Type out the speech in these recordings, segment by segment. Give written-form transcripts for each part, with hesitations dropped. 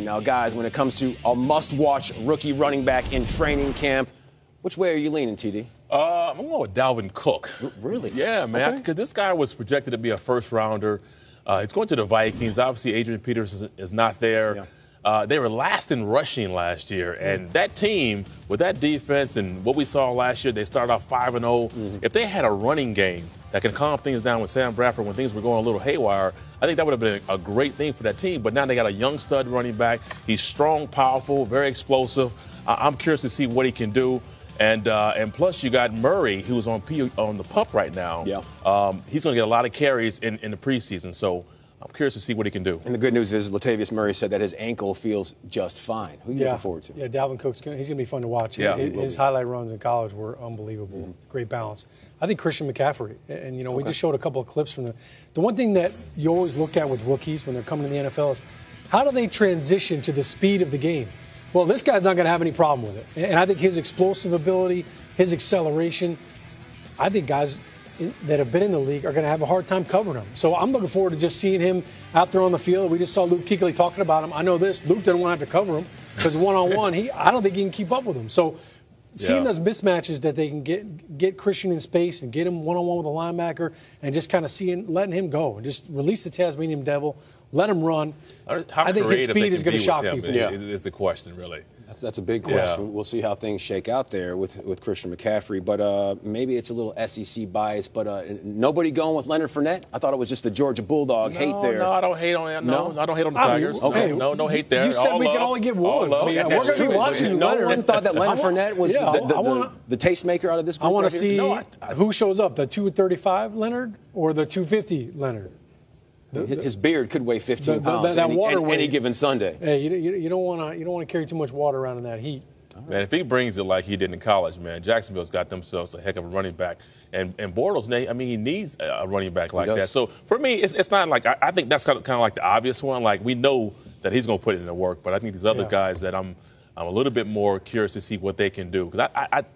Now, guys, when it comes to a must-watch rookie running back in training camp, which way are you leaning, TD? I'm going with Dalvin Cook. Really? Yeah, man, because this guy was projected to be a first-rounder. He's going to the Vikings. Obviously, Adrian Peterson is not there. Yeah. They were last in rushing last year, and that team, with that defense and what we saw last year, they started off 5-0. Mm-hmm. If they had a running game that can calm things down with Sam Bradford when things were going a little haywire, I think that would have been a great thing for that team. But now they got a young stud running back. He's strong, powerful, very explosive. I'm curious to see what he can do. And plus, you got Murray, who's on the pup right now. Yeah. He's going to get a lot of carries in the preseason. So I'm curious to see what he can do. And the good news is Latavius Murray said that his ankle feels just fine. Who are you looking forward to? Yeah, Dalvin Cook's he's going to be fun to watch. Yeah, his highlight runs in college were unbelievable. Mm-hmm. Great balance. I think Christian McCaffrey. And, we just showed a couple of clips from the one thing that you always look at with rookies when they're coming to the NFL is how do they transition to the speed of the game? Well, this guy's not going to have any problem with it. And I think his explosive ability, his acceleration, I think guys that have been in the league are going to have a hard time covering him. So I'm looking forward to just seeing him out there on the field. We just saw Luke Kuechly talking about him. I know this. Luke doesn't want to have to cover him because one-on-one, I don't think he can keep up with him. So seeing those mismatches that they can get Christian in space and get him one-on-one with a linebacker and just kind of letting him go and just release the Tasmanian devil, let him run. I think his speed is going to shock people. Is the question, really. That's a big question. Yeah. We'll see how things shake out there with Christian McCaffrey. But maybe it's a little SEC bias. But nobody going with Leonard Fournette? I thought it was just the Georgia Bulldog hate there. No, I don't hate on that. No, I don't hate on the Tigers. Okay. No hate there. You said we can only give one. We're going to be watching Leonard. No one thought that Leonard Fournette was the tastemaker out of this group. I want to see who shows up, the 235 Leonard or the 250 Leonard. His beard could weigh 15 pounds any given Sunday. Hey, you don't want to carry too much water around in that heat. Man, if he brings it like he did in college, man, Jacksonville's got themselves a heck of a running back. And Bortles, he needs a running back like that. So for me, it's not like I think that's kind of like the obvious one. Like we know that he's going to put it in the work, but I think these other guys that I'm a little bit more curious to see what they can do. Because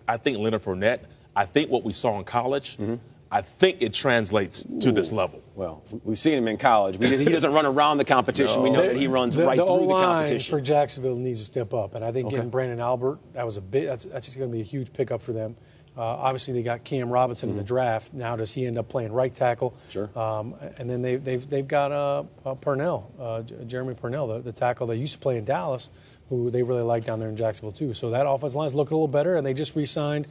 I think Leonard Fournette, I think what we saw in college. Mm-hmm. I think it translates to this level. Well, we've seen him in college. He doesn't run around the competition. We know that he runs right through the competition. For Jacksonville needs to step up, and I think getting Brandon Albert, that's going to be a huge pickup for them. Obviously, they got Cam Robinson in the draft. Now, does he end up playing right tackle? Sure. And then they've got Purnell, Jeremy Purnell, the tackle that used to play in Dallas, who they really like down there in Jacksonville too. So that offensive line's looking a little better, and they just re-signed.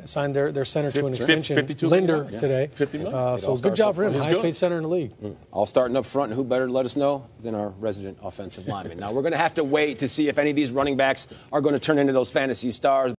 Signed their center to an extension, Linder, today. $50 million. So good job for him. Highest paid center in the league. All starting up front, and who better to let us know than our resident offensive lineman. Now, we're going to have to wait to see if any of these running backs are going to turn into those fantasy stars.